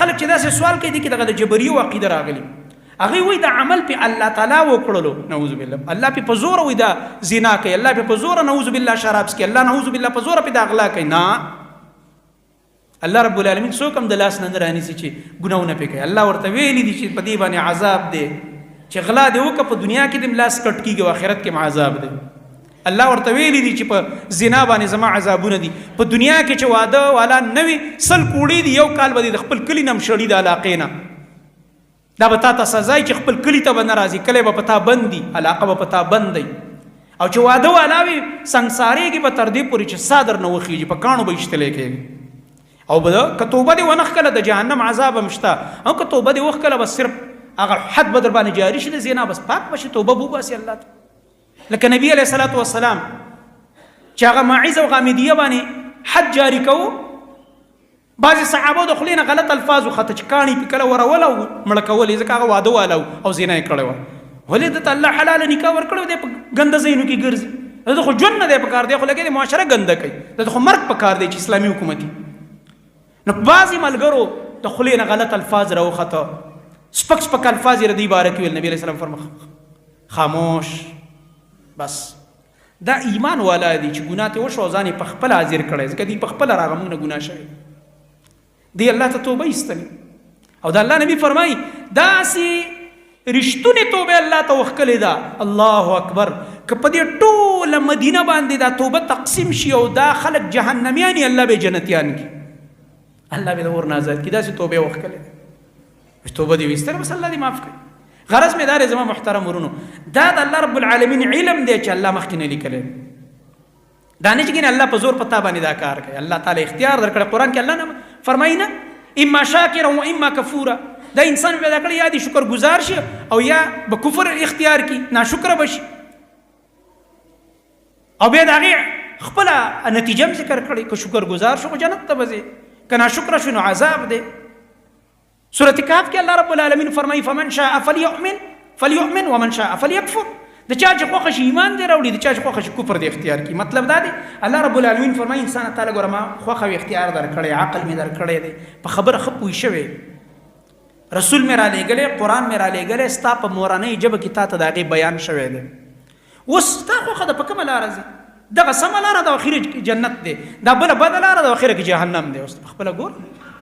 خلک چې داسې سوال کوي دي کې دغه د جبریو عقیده راغلي هغه وایي دا عمل په الله تعالی وکړلو نعوذ بالله الله په زور وایي دا زنا کوي الله په زور نعوذ بالله شراب څکي الله نعوذ بالله په زور په دا اغلا کوي نه الله رب العالمین څوک هم د لاس نه رانیسي چې ګناونه پې کوي الله ورته ویلي دي چې په دې باندې عذاب دی چې غلا دې وکړه په دنیا کې دې لاس کټ کېږي او آخرت کې عذاب دی الله ورته ویلي دي چې په زنا باندې زما عذابونه دي په دنیا کې چې واده والا نوي سل کوړي دي یو کال به د خپل کلی نه مشړي د علاقې نه دا به تا ته سزا چې خپل کلی ته به نه راځي کلی به په تا بند دي علاقه به په تا بند دی او چې واده والا وي سنګسارېږي به تر دې پورې چې صادر نه وخېږي په کاڼو به ایشتلی کېږي او به که توبه دې ونه ښکله د جهنم عذاب هم شته او که توبه دې وښکله بس صرف هغه حد به در باندې جاري شي د زنا بس پاک به شي توبه به وباسي الله ته لکه نبی علیه الصلاة والسلام چې هغه ماعز او غامدیه باندې حد جاري کوو بعضې صحابو د خولې نه غلط الفاظ وخته چې کاڼي پې کله ورول او مړه کول یې ځکه هغه واده والا او زنا یې کړی وه ولې ده ته الله حلاله نکاح ورکړی دی په ګنده ځایونو کې ګرځي ده خو ژوند نه دی په کار دی خو لګې د معاشره ګنده کوي ده خو مرګ په کار دی چې اسلامي حکومتي نو بعضې ملګرو د خولې نه غلط الفاظ راوخته سپک سپک الفاظ یې ردی باره کې ویل نبي علیه السلام فرمه خاموش بس دا ایمان والا دی چې ګناه ته وشو او ځان یې په خپله حاضر کړی ځکه دوی په خپله راغه موږ نه ګناه شوی دی الله ته توبه ایستلې او د الله نبی فرمایي داسې رښتونې توبه الله ته وښکلې ده الله اکبر که په دې ټوله مدینه باندې دا توبه تقسیم شي او دا خلک جهنمیان یې الله به جنتیان کړي الله به د اور نه آزاد کړي داسې توبه یې وښکلې ده توبه دې ویستله بس الله دې معاف کړي غرض مې دا دی زما محترم ورونو دا د الله رب العالمین علم دی چې الله مخکې نه لیکلی دا نه چې ګینې الله په زور په تا باندې دا کار کوي الله تعالی اختیار درکړی قرآن کې الله نه فرمایي نه اما شاکرا و اما کفورا دا انسان پیدا کړی یا دې شکر گزار شي او یا به کفر اختیار کړي ناشکره به شي او بیا د هغې خپله نتیجه هم ذکر کړی که شکر گزار شو خو جنت ته به ځې که ناشکره شو نو عذاب دی سورة کهف کې الله رب العالمین فرمایي فمن شاء فلیؤمن ومن شاء فلیکفر د چا چې خوښه شي ایمان دی راوړي د چا چې خوښه شي کفر دی اختیار کړي مطلب دا دی الله رب العالمین فرمایي انسان تعالی ګوره ما خوښه او اختیار درکړی عقل مې درکړی دی په خبره ښه پوه شوی رسول مې رالیږلی قرآن مې رالیږلی ستا په مورنۍ ژبه کې تا ته د هغې بیان شوی دی اوس ستا خوښه ده په کومه لاره ځي دغه سمه لاره د اخرې جنت دی دا بله بده لاره د اخره کې جهنم دی اوس په خپله ګور